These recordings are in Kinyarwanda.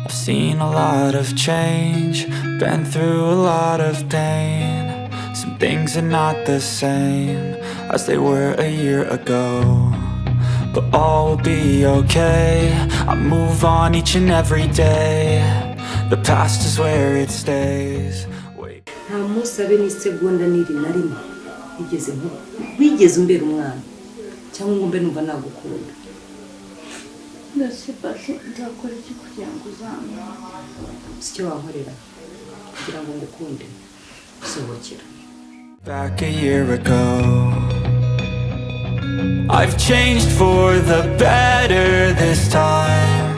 I've seen a lot of change, been through a lot of pain. Some things are not the same as they were a year ago, but all will be okay. I move on each and every day. The past is where it stays. nta musabe ni segonda niri narimo igeze nko wigeze umbera umwana cyangwa ngo mbe numva nagukunda. ndasipashe ndakora iki kugira ngo uzamwe sicyo wankorera kugira ngo ngukunde sohokera. Back a year ago, I've changed for the better this time.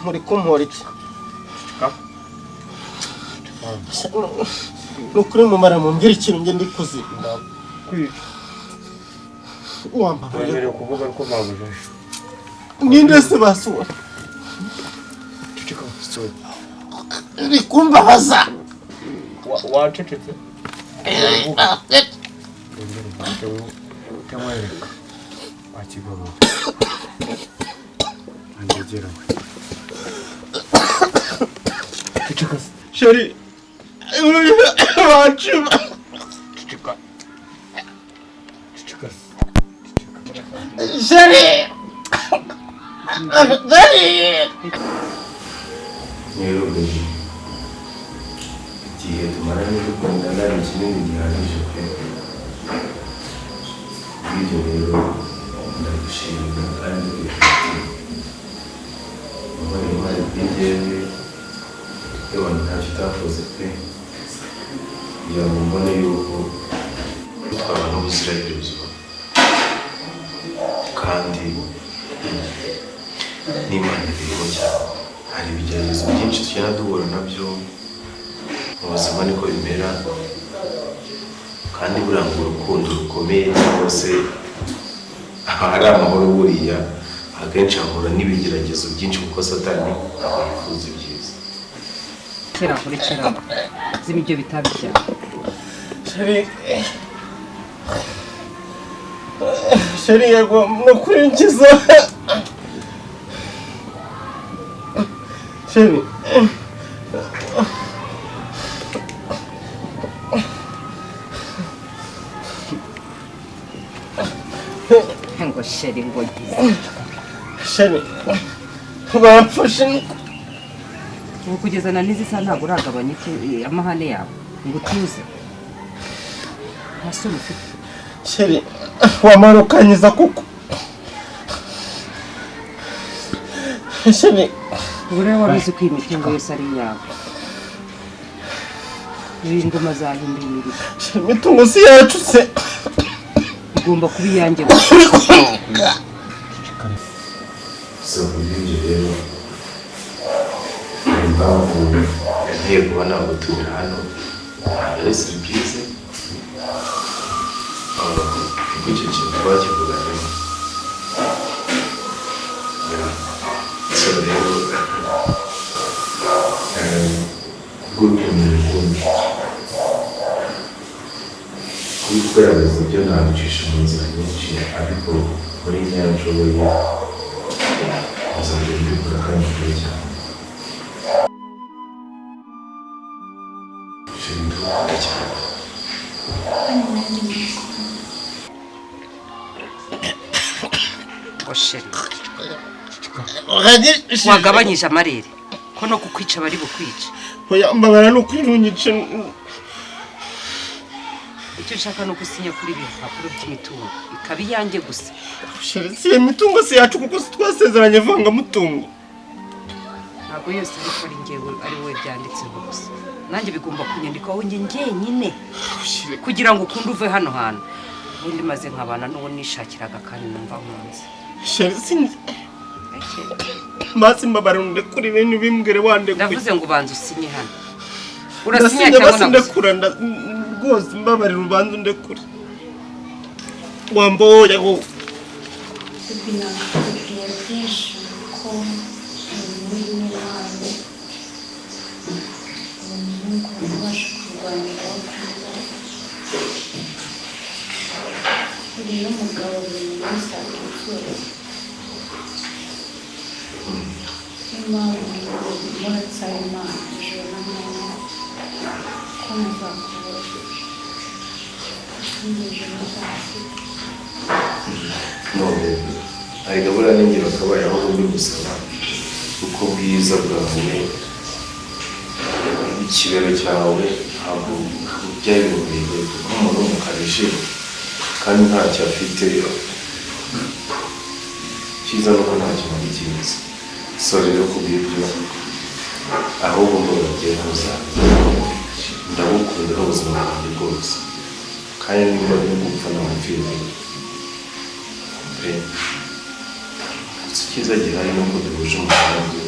muri kumura iki nukuri mumara mumbwira ikintu nge ndikuzi wambaye kuvuga ko babuje ninde se basuwa cicika so rikumbabaza wacecetse temwereka akigabo andegera cicika sheri wachuma cicika sheri Nairobi igihe tumaranye dukundana ni kinini gihagije pe. Ibyo rero ndagushimira kandi mwari bw'ingewe yewe ntacyo utakoze pe kugira ngo mbone yuko twaba n'ubuziraherezo kandi n'Imana iriho cyane. Hari ibigeragezo byinshi tugenda duhura nabyo mu buzima niko bimera, kandi buranga urukundo rukomeye cyangwa se hari amahoro buriya akenshi ahura n'ibigeragezo byinshi kuko Satani aba yifuza ibyiza. Kera kurikira zimi ibyo bitabishya. sheri yego nukuri nkiza sheri ngo sheri ngo sheri bapfushe kugeza na nizisa ntabwo uragabanya amahane yawe ngo utuze hasoni ufite. sheri wamarukanyiza kuko sheri ure wabizi ko imitungo yose ari yawe n'ingoma zahinduye imirimo. imitungo si yacu se igomba kuba iyanjye. So ibyo rero impamvu yanteye kuba nagutumira hano ari surprise. Icyo kintu twakivuganye so rero kugaragaza ibyo nabicisha mu nzira nyinshi, ariko muri nkeya nshoboye uzajya mbikora kandi kure cyane. Sheri ndukunda cyane. Sheri wagabanyije amarere ko no kukwica bari bukwica. oya mbabara n'ukwirunyice. icyo nshaka no gusinya kuri ibi bipapuro by'imitungo ikaba iyanjye gusa. sheri si imitungo si yacu kuko twasezeranye vanga mutungo. ntabwo yose ariko ari njyewe ari we byanditseho gusa nanjye bigomba kunyandikaho njyenyine kugira ngo ukunde uve hano hantu ubundi maze nkabana n'uwo nishakiraga kandi numva nkunze sheri sinzi masi mbabarunde kuri ibintu bimbwire wande ndavuze ngo ubanze usinye hano urasinya cyangwa ndakura rwose mbabarira ubanze ndekure wamboya go binakubwiye byinshi ko muri n'abandi umuntu ubasha kurwanira uri n'umugabo buri munsi akipfura impamvu muratsara imana ijoro n'amanywa ko muzakubura n'ijoro muzasiga none ariko buriya n'ingero akabaye aho uri gusaba uko bwiza bwawe ikibero cyawe ntabwo byabiboneye nk'umuntu w'umukanishi kandi ntacyo afite cyiza nuko ntacyo muri cyiza so rero kubw'ibyo ahubwo ngo bagenda muzaza ndagukunda n'ubuzima bwanjye bwose kandi niba no gupfa namupfiriye gusa icyiza gihari nuko duhuje umugambi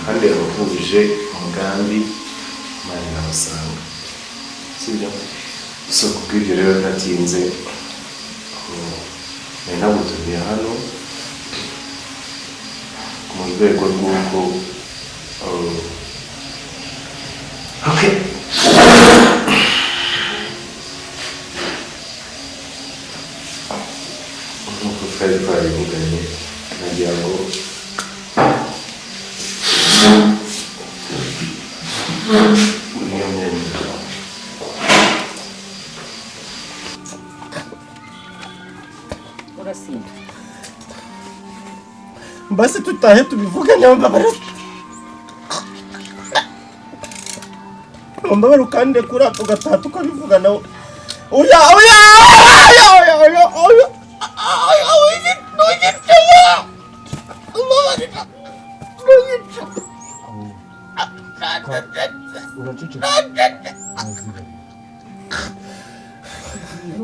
kandi abahuje umugambi Imana irabasanga sibyo so kubw'ibyo rero ntatinze nari nagutumiye hano mu rwego rw'uko okay nk'uko twari twarivuganye nagira ngo niyo myenda urasinye basi tutahe tubivugane mbabarira ukande kuri tugataha tukabivugana oya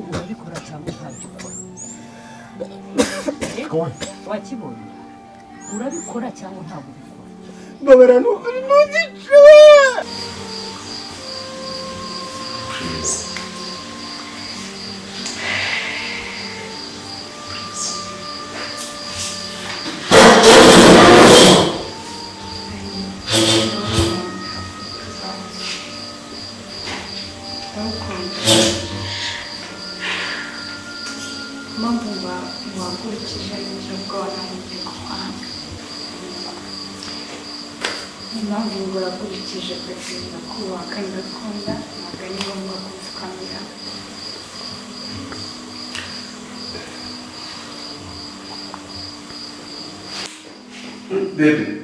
urabikora cyangwa ntabikora wakibonye urabikora cyangwa ntabwo ubikora mbabarira ntugice mpamvu wakurikije ibyo bwona n'ibyo kwanga impamvu ngo wakurikije kugenda kubaka ndakunda ntabwo ari ngombwa gupfukamira baby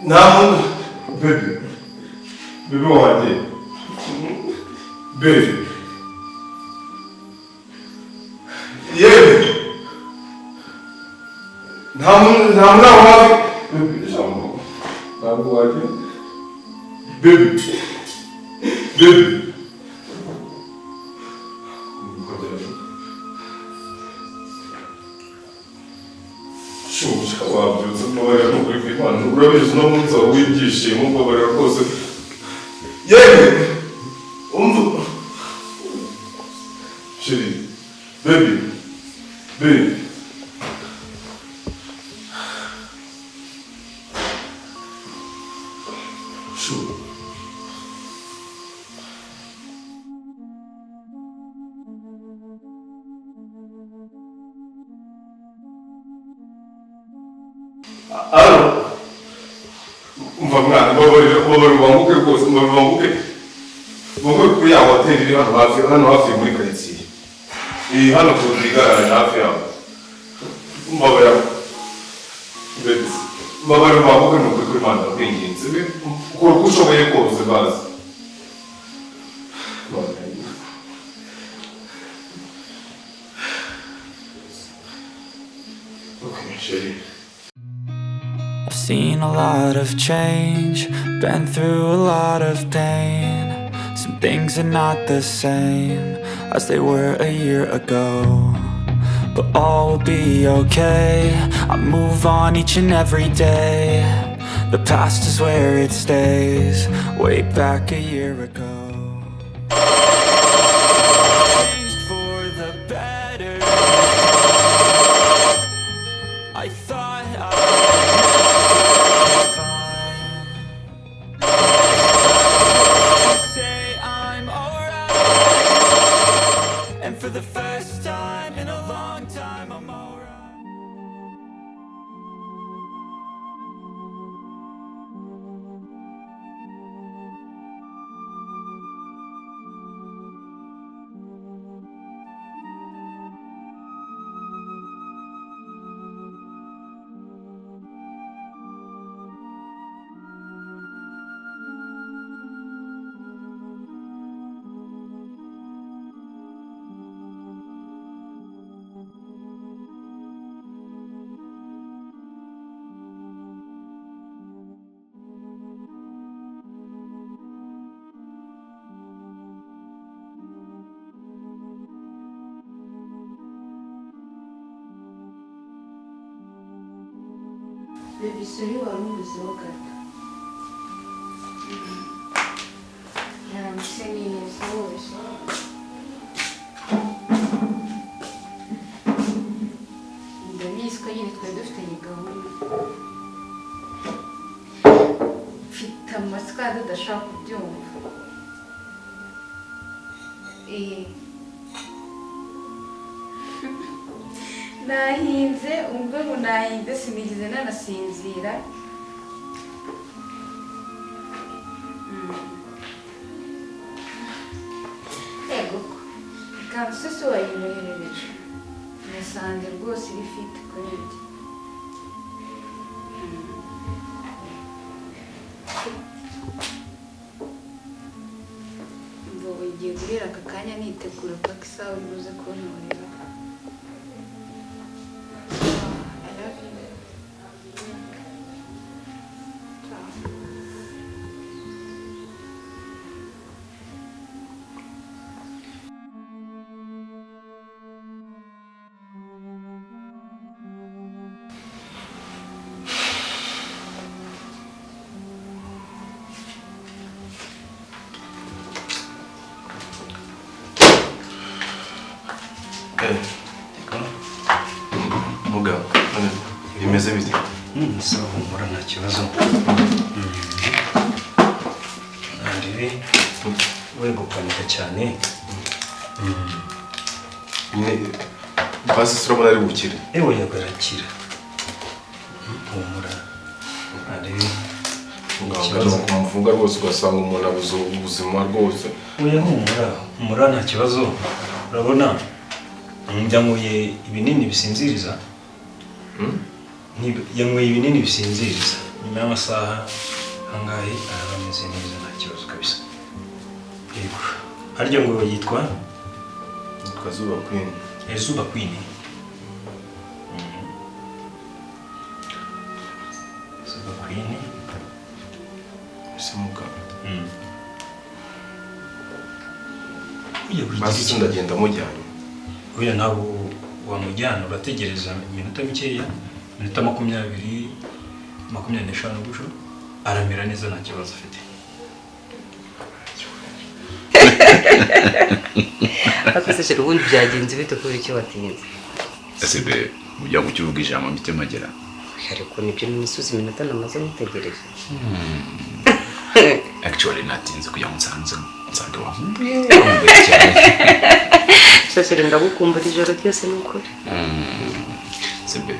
now baby wanjye baby yewe nta mwana wawe ntabwo waje baby shusha wabyutse mbabarira n'ukuri kw'Imana urabizi no munsi wawe w'ibyishimo mbabarira rwose yewe umva chérie baby sure umva mwana mbabarira wanguke rwose wanguke kuri ya hoteli iri hano hafi muri karitsiye hano ku igaraje hafi yaho mbabarira baby Mbabara mavuga n'ukuri kuri Imana kwinginze ukora uko ushoboye kose bazi. Okay, Sherry. I've seen a lot of change, been through a lot of pain. Some things are not the same as they were a year ago, but all will be okay. I move on each and every day. The past is where it stays, way back a year ago. Changed for the better. I thought I say I'm alright, and for the first time in a long time I'm alright. Baby, sorry, warubuzeho gato. Yaramutse neza wose. Ndabizi ko nyine twari dufitanye gahunda. Mfite amatsiko adashaka kubyumva. Nahinze umugabo nahinze sinigeze nanasinzira. Ego kanse so wayimerereje. Nasanze rwose iri fit kuri njye. Mbo ugiye guhera aka kanya nitegura paka isaha ubuze kuntorera. Mbega bimeze bite? Sawa humura nta kibazo. Nandire we gupanika cyane. Nyine basi turabona ari bukire. Ewe yagarakira. Humura. Nandire Nganga kumvuga rwose ugasanga umuntu abuze ubuzima rwose. Oya humura nta kibazo. Urabona njyanguye ibinini bisinziriza. Yanguye ibinini bisinziriza. Nyuma y'amasaha angahe arameze neza nta kibazo kabisa. Yego. Haryo ngo yitwa Zuba Queen. Zuba Queen. Zuba Queen. Simuka. Uye basi ndagenda mujyanye. Uya nabo wamujyana urategereza iminota mikeya, iminota 20 25 gusho aramera neza nta kibazo afite. Akase ubundi byagenze bite kuri icyo watinze? Asebe ujya kukivuga ijambo mitemagera. Ariko nibyo n'imisozi iminota namaze mutegereje. Actually natinze kujya munsanze wa. Sasa ndagukumbura ijoro ryose n'ukuri. Sebe.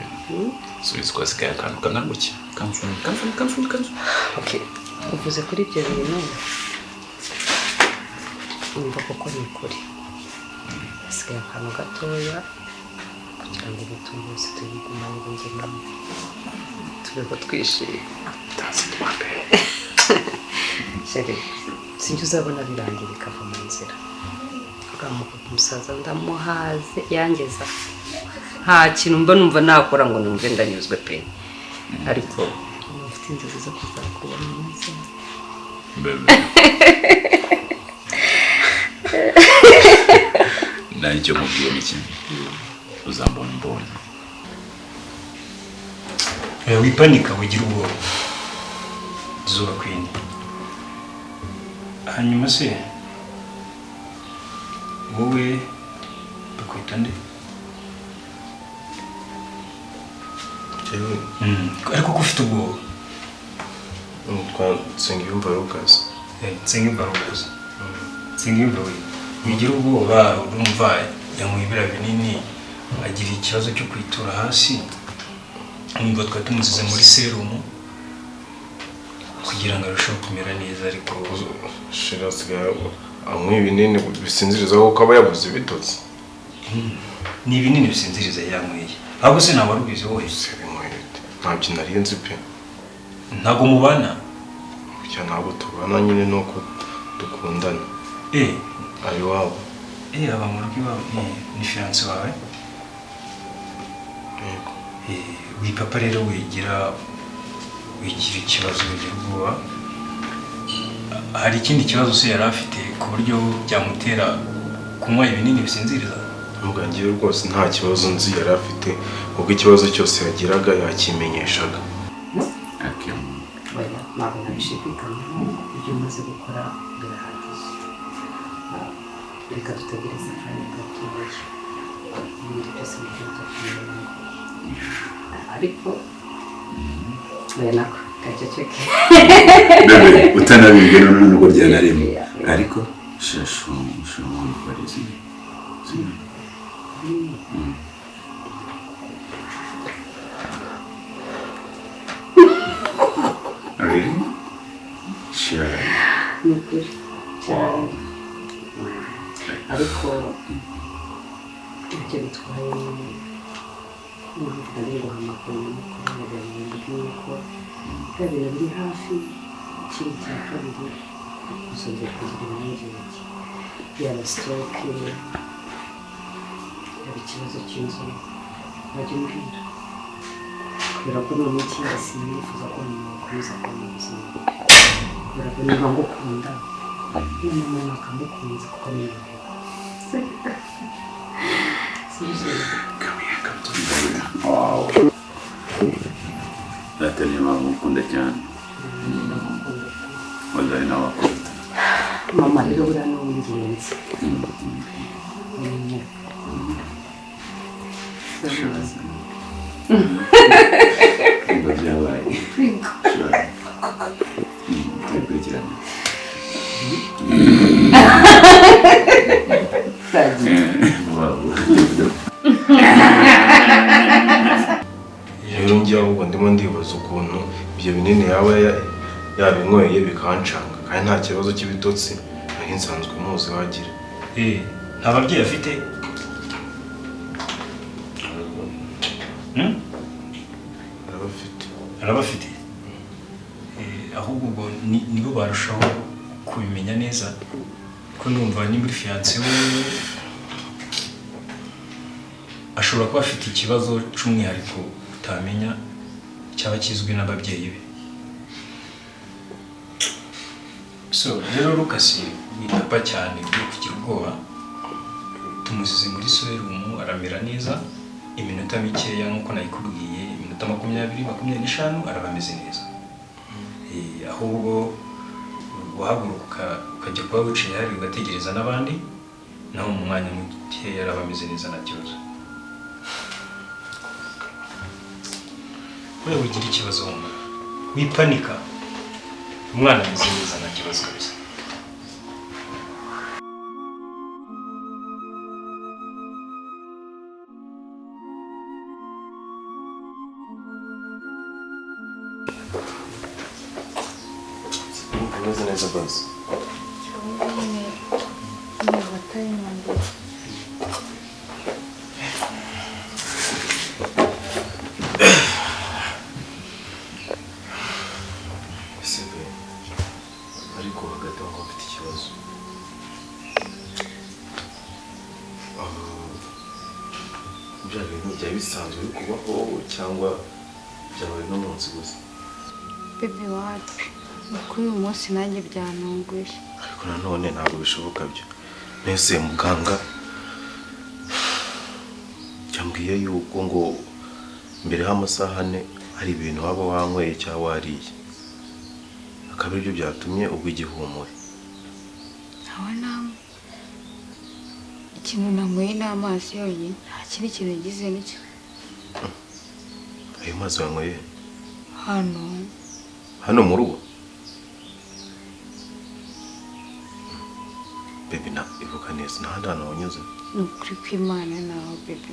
So iskwas kaya kana guki. Kanzu. Okay. Uvuze kuri ibyo bintu. Umva koko ni kuri. Asigaye akantu gatoya kugira ngo ubutumbuzi tubigumane tubeho twishimye sheri sinjye uzabona birangiye bikava mu nzira umusaza ndamuhaze yangeza nta kintu mba numva nakora ngo numve ndanyuzwe pe ariko ufite inzozi zo kuzakubona neza bebe nicyo mubwiye ni kimwe uzambona mbonye wipanika wigira ubwoba Zuba Queen hanyuma se wowe bakwita nde ariko ko ufite ubwoba Nsengiyumva Lucas Nsengiyumva Lucas Nsengiyumva wigira ubwoba urumva yamwibira binini agira ikibazo cyo kwitura hasi umva twari tumuzize muri serumu kugira ngo arusheho kumera neza ariko shirasigaye anywa ibinini bisinziriza kuko aba yabuze ibitotsi ni ibinini bisinziriza yanyweye ahubwo se ntabwo warubizi wowe ntabyo nari nzi pe ntabwo mubana burya ntabwo tubana nyine nuko dukundana ari wabo aba mu rugo iwawe ni fiance wawe wipapa rero wigira ikibazo wigira ubwoba hari ikindi kibazo se yari afite ku buryo byamutera kunywa ibinini bisinziriza mugangira rwose nta kibazo nzi yari afite ubwo ikibazo cyose yagiraga yakimenyeshaga ntabwo nabishidikanya ibyo umaze gukora birahagije reka dutegereze kandi gatoya ibindi byose mu gihe tukumenya ariko nako kaceceke bebe utanabibwe none nubwo byanarimo ariko shashu shomoni kwarizi Really? Sure. Ariko ibyo bitwaye n'uvuga ngo amakuru n'uko kabiri biri hafi ikindi cya kabiri usongera kugira impungenge yaba stroke yaba ikibazo cy'inzu wajya umbwira kubera ko none ikindi sinifuza ko umuntu wakomeza kubona ubuzima kubera ko niba ngukunda n'umuntu akamukunza kuko ni wow datani mama mukunda cyane wallahi nawe akunda mama rero buriya ni uw'ingenzi ngo byabaye tubikurikirane rero njyewe ahubwo ndimo ndibaza ukuntu ibyo binini yaba yabinyweye bikancanga kandi nta kibazo cy'ibitotsi nari nsanzwe muzi wagira nta babyeyi afite arabafite ahubwo ubwo nibo barushaho kubimenya neza ko ndumva ni muri fiance we ashobora kuba afite ikibazo cy'umwihariko utamenya cyaba kizwi n'ababyeyi be so rero Lucas witapa cyane byo kugira ubwoba tumuzize muri serumu aramera neza iminota mikeya nk'uko nayikubwiye iminota 20-25 araba ameze neza ahubwo wahaguruka ukajya kuba wicaye hari ugategereza n'abandi naho mu mwanya muke yaraba ameze neza nta kibazo wewe ugira ikibazo wumva wipanika umwana ameze neza nta kibazo kabisa umeze neza basi bya bintu byari bisanzwe kubaho cyangwa byabaye no munsi gusa. Baby wapi kuri uyu munsi nanjye byantunguye. Ariko nanone ntabwo bishoboka byo. Mbese muganga yambwiye yuko ngo mbere y'amasaha 4 hari ibintu waba wanyweye cyangwa wariye, akaba aribyo byatumye ubwo igihumure. Abona ikintu nanyweye n'amazi yonyine, nta kindi kintu gize n'icyo. Ayo mazi wanyweye hano mu rugo? Baby na ivuka neza n'ahandi hantu wanyuze? Ni ukuri kw'Imana nawe baby.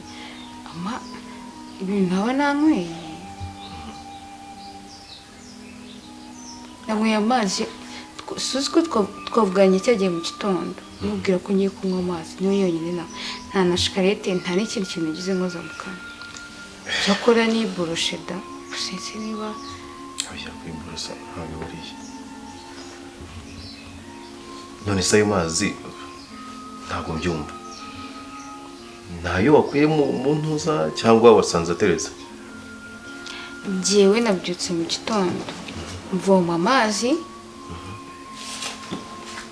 Ama ibintu aba nanyweye, nanyweye amazi. Suzi ko twavuganye cyagiye mu gitondo mubwira ko ngiye kunywa amazi niyo yonyine, nta na shikarete nta n'ikindi kintu gize nkoza mu kanwa. Cyakora niboroshe da, sinzi niba abijya kwiborosa ntabwo buriye. None se ayo mazi ntabwo mbyumva, nayo wakuye mu ntuza cyangwa wasanze ateretse? Njyewe nabyutse mu gitondo mvoma amazi,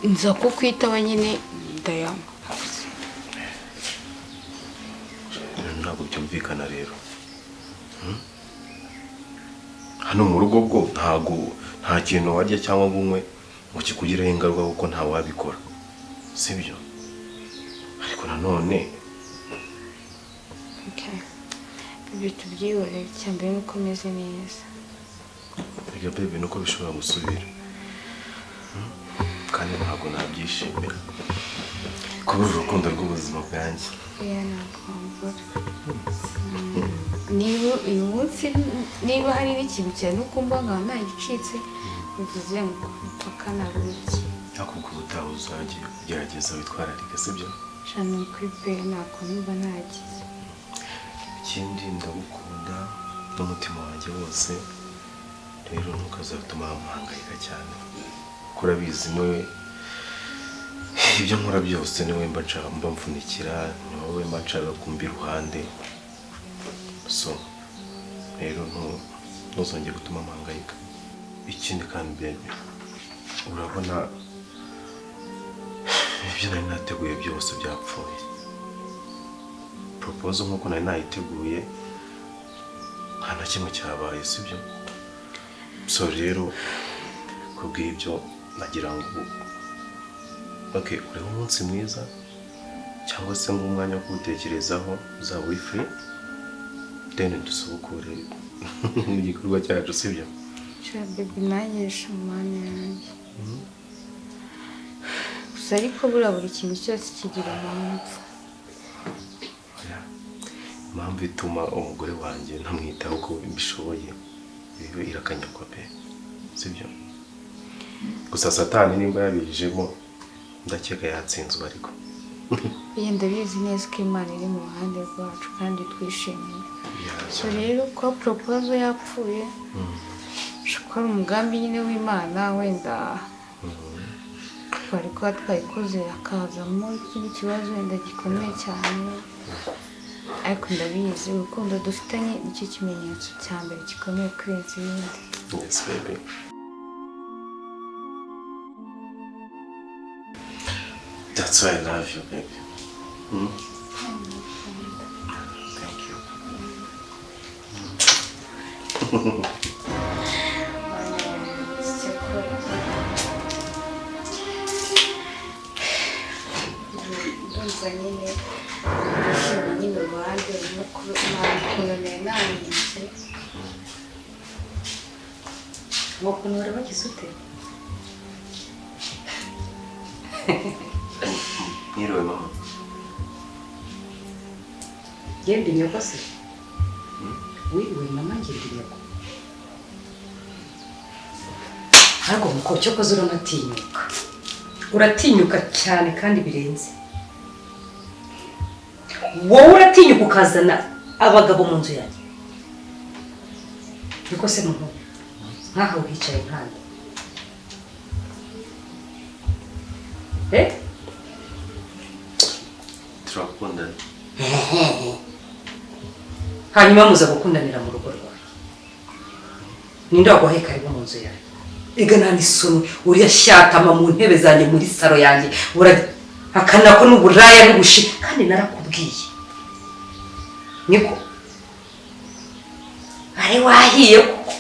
nza kukwitaba nyine ndayanywa. Ntabwo byumvikana rero. Hano mu rugo bwo nta kintu warya cyangwa ngo unywe ngo kikugireho ingaruka kuko nta wabikora, sibyo? Ariko nanone ibyo tubyihorere, cyambere nuko meze neza. Erega baby nuko bishobora gusubira, kandi ntabwo nabyishimira kubera urukundo rw'ubuzima bwanjye. Niba uyu munsi niba hari n'ikintu cyane ukumva nkaho ntagicitse, bivuze ngo mpaka naruki. Akubwo ubutaha uzajye ugerageza witwararike, sibyo? Shana kuri pe ntabwo niba nagize. Ikindi ndagukunda n'umutima wanjye wose, rero ntukazatuma muhangayika cyane. Kurabizi niwe ibyo nkora byose niwe mba mfunikira, niwe mba nshaka kumva iruhande. So rero ntuzongere gutuma muhangayika. Ikindi kandi baby, urabona ibyo nari nateguye byose byapfuye. Proposal nkuko nari nayiteguye nta na kimwe cyabaye, sibyo? So rero kubw'ibyo nagira ngo urebe umunsi mwiza cyangwa se ng'umwanya wo kuwutekerezaho, uzaba uri free, then dusubukure mu gikorwa cyacu, sibyo? Sure baby, nanjye shumane yanjye. Gusa ariko buri kintu cyose kigira impamvu. Impamvu ituma umugore wanjye ntamwitaho uko mbishoboye bibe irakanyagwa pe, sibyo? Gusa Satani nimba yabijemo ndakeka yatsinzwe, ariko ndabizi neza ko Imana iri mu ruhande rwacu kandi twishimiye. So rero ko proposal yapfuye, shukora umugambi nyine w'Imana, wenda twari kuba twayikoze akazamo ikindi kibazo wenda gikomeye cyane, ariko ndabizi urukundo dufitanye nicyo kimenyetso cya mbere gikomeye kurenza ibindi. Yes baby. That's why I love you, baby. Thank you. Ndumva nyine ishimye nyine uruhande urimo kunonera nanyuze. Ngo kunora bagize ute? Mwiriwe mama. Genda inyoko se? Wiriwe mama, ngenda inyoko. Ariko muko cyo koze uranatinyuka. Uratinyuka cyane kandi birenze. Wowe uratinyuka ukazana abagabo mu nzu yanjye. Niko se muho. Nkaho wicaye nkandi. hanyuma muza gukundanira mu rugo rwawe. Ninde waguhaye karibu mu nzu yawe? Ega nta n'isoni uriya shyatama mu ntebe zanjye muri saro yanjye akana ko n'uburaya n'ubushi kandi narakubwiye. Niko ari wahiye koko.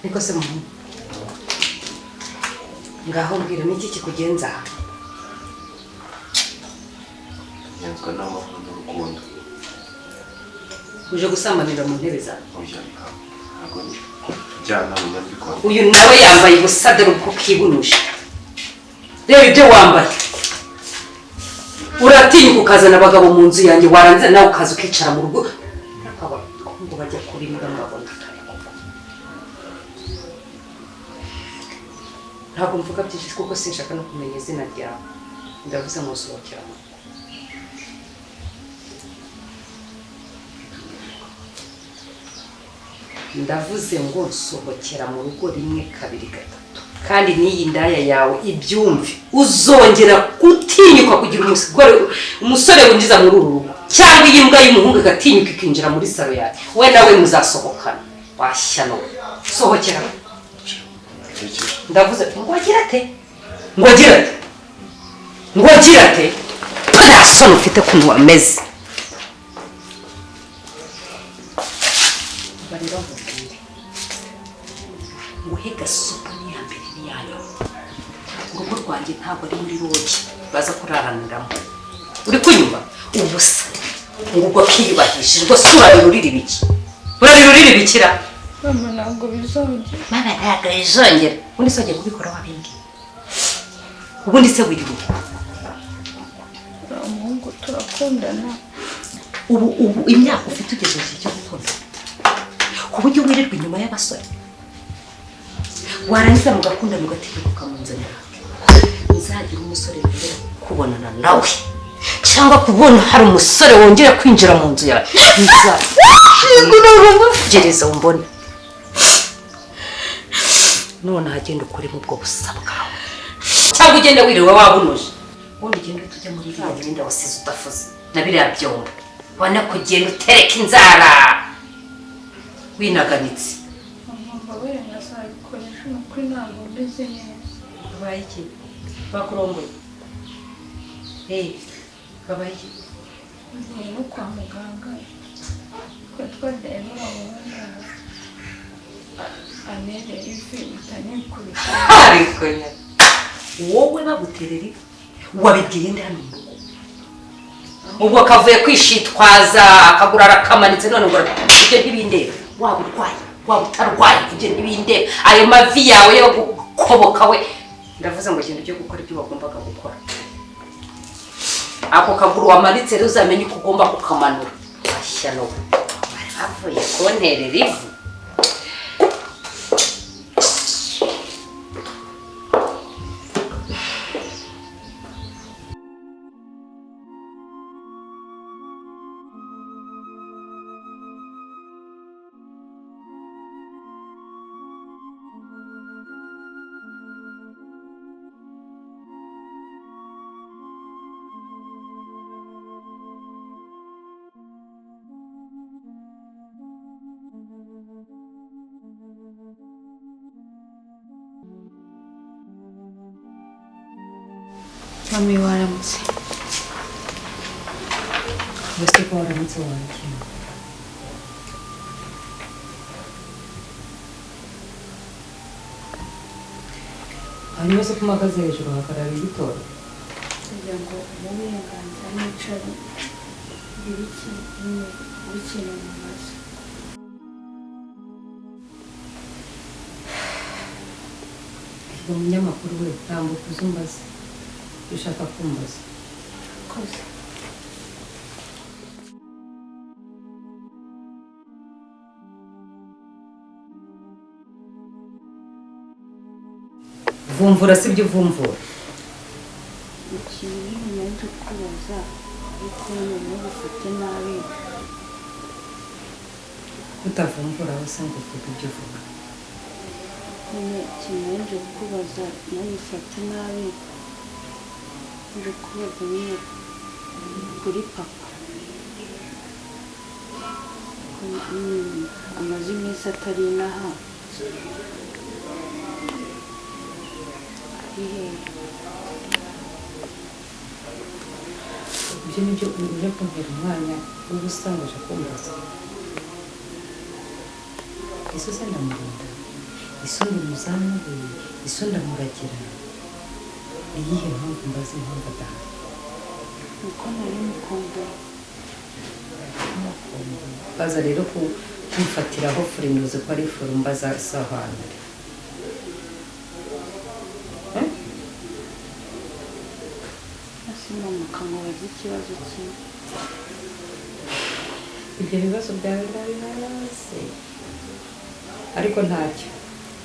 Niko se muhungu ngaho mbwira niki kikugenza? Nyazwa n'amahoro n'urukundo. Uje gusambanira mu ntebe zawe? Oya, ntabwo njyana mu nyandiko. Uyu nawe yambaye ubusa dore uko kibunuje. Reba ibyo wambaye. Uratinyuka ukazana abagabo mu nzu yanjye warangiza nawe ukaza ukicara mu rugo. Ngo bajya kurimba murabona. Ntabwo mvuga byinshi kuko sinshaka no kumenya izina ryawe. Ndavuze ngo usohokera. Ndavuze ngo nsohokera mu rugo rimwe kabiri gatatu. Kandi n'iyi ndaya yawe ibyumve uzongera gutinyuka kugira umusore winjiza muri uru rugo cyangwa iyi mbwa y'umuhungu igatinyuka ikinjira muri saro yawe we nawe muzasohokana washyano. Sohokera. Ndavuze ngo agira ate? Nta soni ufite kuntu wameze. Barira mubwire nguhega sopa ni ya mbere ni yayo. Urugo rwanjye ntabwo ari muri rogi baza kuraraniramo. Uri kunyumva? Ubusa ngubwo kiyubahishije rwose urarirurira ibiki? Urarirurira ibikira? Mama ntabwo bizongera. Mama ntabwo bizongera. Ubundi se wagiye kubikora wabingi? Ubundi se wiriwe? Umuhungu turakundana. Ubu imyaka ufite ugeze iki cyo gukunda? Ku buryo wirirwa inyuma y'abasore warangiza mugakundana ugatinyuka ukamunzanira. Nzagira umusore mbere kubonana nawe cyangwa kubona hari umusore wongera kwinjira mu nzu yawe gereza umbone none hagenda ukuri mu bwo busa bwawe cyangwa ugenda wiriwe wabunuje. Ubundi ugenda tujya muri iriya myenda wasize udafuze na biriya byombo wana kugenda utereka inzara winaganitse. Mama we nasabikoresha n'ukuri ntabwo meze neza. Babaye iki? Bakurongoye? Babaye iki? Ni no kwa muganga. Twagiye n'abaganga. Anere ifi itanyikubita. Ariko nya. Wowe baguterera wabibwiye nde hano? Ubwo kavuye kwishitwaza akagura arakamanitse none ngo ibyo ntibindeba. Waba urwaye waba utarwaye ibyo ntibindeba. Ayo mavi yawe yo gukoboka we ndavuze ngo ikintu cyo gukora ibyo bagombaga gukora. Ako kaguru wamanitse rero uzamenye uko ugomba kukamanura. Ashyano bari bavuye konterera ivu. Mami waramutse. Wese ko waramutse wanjye. Hanyuma se kumagaze hejuru hakarara ibitora. Kugira ngo uburenganzira n'icari bikina mu maso. Umunyamakuru we tambuka uzumbaze. Ushaka kumbaza. Koze. Vumvura sibyo vumvura. Ikintu nyanje kubaza ariko none bufite nabi. Utavumvura wese ngo ufite ibyo uvuga. None nyanje kubaza nawe bufite nabi. Nje kubaza nyine kuri papa. amaze iminsi atari inaha ibyo nibyo uje kumpera umwanya w'ubusa ngaje kumbaza iso se ndamurinda iso ndamuzamuye iso ndamuragira iyihe mpamvu mbaza impamvu adahari uko nari mukumbuye baza rero kumfatiraho furinuze ko ari furu mbaza isahani asima mukamubaza ikibazo kimwe ibyo bibazo byawe ndabihaze ariko ntacyo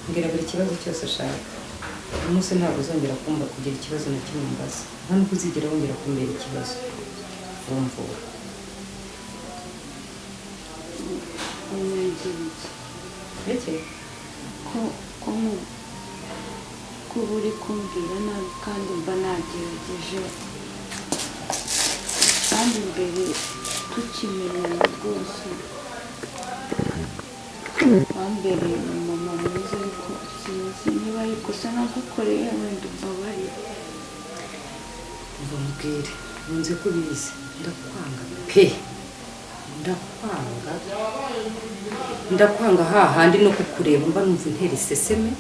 mbwira buri kibazo cyose ushaka umunsi ntabwo uzongera kumva kugira ikibazo na kimwe mbaza nta nubwo uzigera wongera kumbera ikibazo wumvura Eke ko uri kumbwira nabi kandi mba nagerageje kandi mbere tukimenyana rwose wambereye umumama mwiza ariko sinzi niba ari ikosa nagukoreye wenda umbabarire umva mubwire nkunze ko ubizi ndakwanga pe ndakwanga hahandi no kukureba mba numva intera iseseme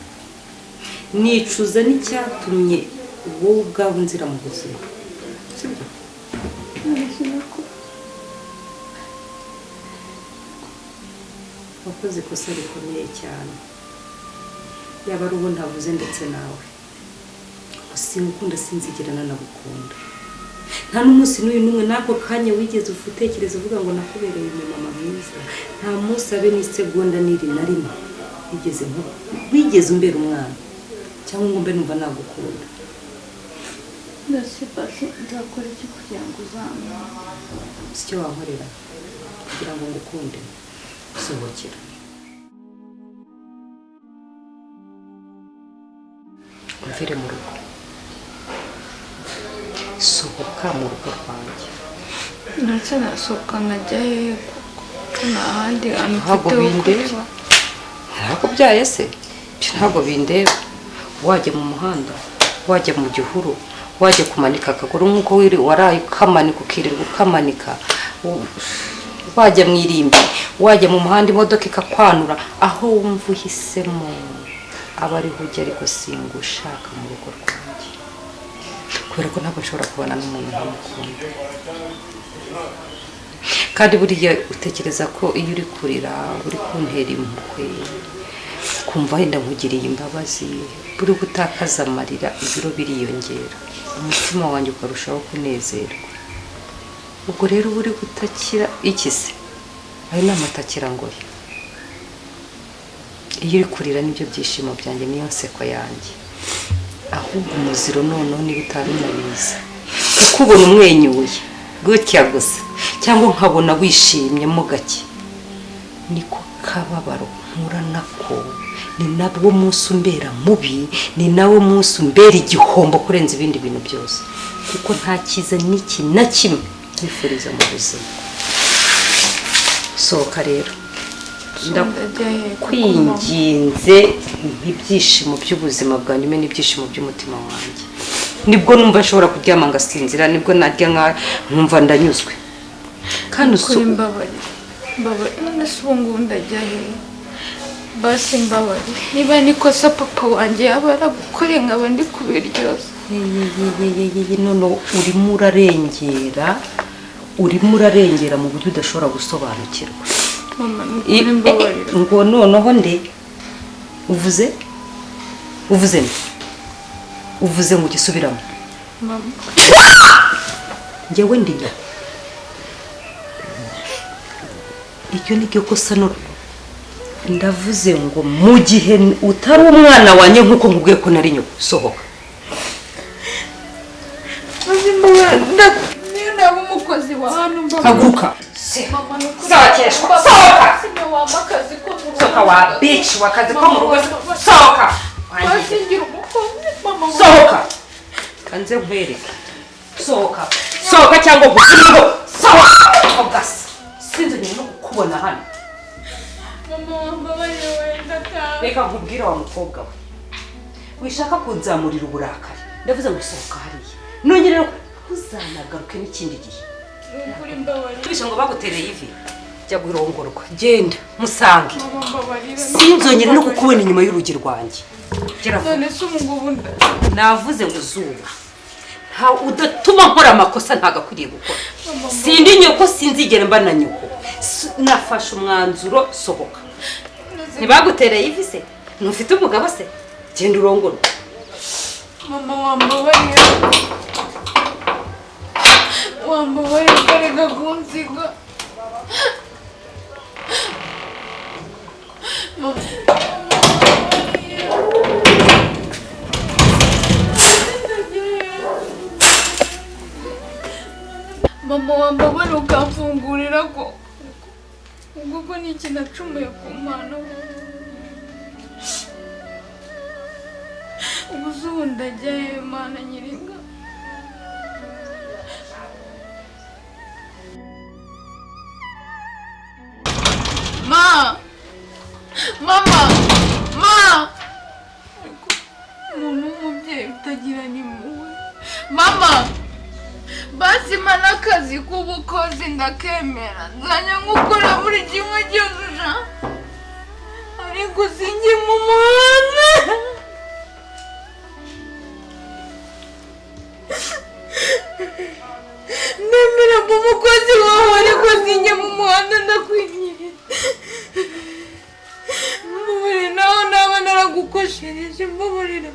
nicuza n'icyatumye wowe ubwawe nzira mu buzima sibyo wakoze ikosa rikomeye cyane yaba ari uwo ntavuze ndetse nawe sinkukunda sinzigera nanagukunda nta n'umunsi n'uyu n'umwe n'ako kanya wigeze utekereza uvuga ngo nakubereye umumama mwiza nta munsi abe n'isegonda n'iri na rimwe wigeze umbera umwana cyangwa ngo mbe numva nagukunda ndasipasi nzakora iki kugira ngo uzamure si icyo wankorera kugira ngo ngukunde sohokera mvire mu rugo sohoka mu rugo rwanjye ndetse nasohoka nkajya hehe kuko nta handi hantu ntabwo bindeba ntabwo byaye se ntabwo bindeba wajya mu muhanda wajya mu gihuru wajya kumanika akaguru nk'uko waraye ukamanika ukirirwa ukamanika wajya mu irimbi wajya mu muhanda imodoka ikakwanura aho wumva uhisemo aba ariho ujya ariko singa ushaka mu rugo rwanjye kubera ko ntabwo nshobora kubona n'umuntu ntamukunda kandi buriya utekereza ko iyo uri kurira uri kuntera impuhwe kumva wenda nkugiriye imbabazi buri gutakaza amarira ibiro biriyongera umutima wanjye ukarushaho kunezerwa ubwo rero uba uri gutakira iki se ayo ni amatakira ngoye iyo uri kurira nibyo byishimo byanjye niyo nseko yanjye ahubwo umuziro noneho niba utari unabizi kukubona umwenyuye gutya gusa cyangwa nkabona wishimyemo gake niko kababaro mpura nako ni nabwo munsi umbera mubi ni nawe munsi umbera igihombo kurenza ibindi bintu byose kuko nta cyiza n'iki na kimwe nifuriza mu buzima sohoka rero ndakwinginze ibyishimo by'ubuzima bwanjye ume n'ibyishimo by'umutima wanjye nibwo numva nshobora kuryama ngasinzira nibwo narya nkumva ndanyuzwe kandi mbabarira none se ubu ngubu ndajya hehe basi mbabarira niba nikosa papa wanjye yaba yaragukoreye nkaba ndi kubiryoza none urimo urarengera mu buryo udashobora gusobanukirwa ngo noneho nde uvuze ngo ugisubiramo njyewe ndinya icyo ni cyo kosa ndavuze ngo mu gihe utari umwana wanjye nk'uko nkubwiye ko nari nyoko sohoka niyo naba umukozi wa hano haguruka sohoka wa bici wakazi ko mu rugo sohoka sohoka kanze nkwereke sohoka cyangwa gusigo sohoka ogasa sinzi no kukubona hano reka nkubwire wa mukobwa we wishaka kunzamurira uburakari ndavuze ngo sohoka hariya none rero uzanagaruke n'ikindi gihe Ukuri mbabarira. tubishe ngo bagutereye ivi jya guhirongorwa genda musange Mama mbabarira. sinzongere no kukubona inyuma y'urugi rwanjye None se umugabo navuze ngo zuba nta udatuma nkora amakosa ntagakwiriye gukora sindi nyoko sinzigere mba na nyoko nafashe umwanzuro sohoka ntibagutereye ivi se ntufite umugabo se genda urongorwa Mama wambabarira. Wambabarira ukareka kunsiga. Mama. Mama wambabarira ukamfungurira ko ubwo ni iki nacumuye ku Mana ubu ndajyayo Mana nyiringa Mama umuntu w'umubyeyi utagira n'impuhwe Mama basi mana akazi k'ubukozi ndakemera nzajya nkukora buri kimwe cyose ariko sinjye mu muhanda nemera mu mukozi wawe ariko sinjye mu muhanda ndakwinyiye mbabarira naho naba naragukoshereje mbabarira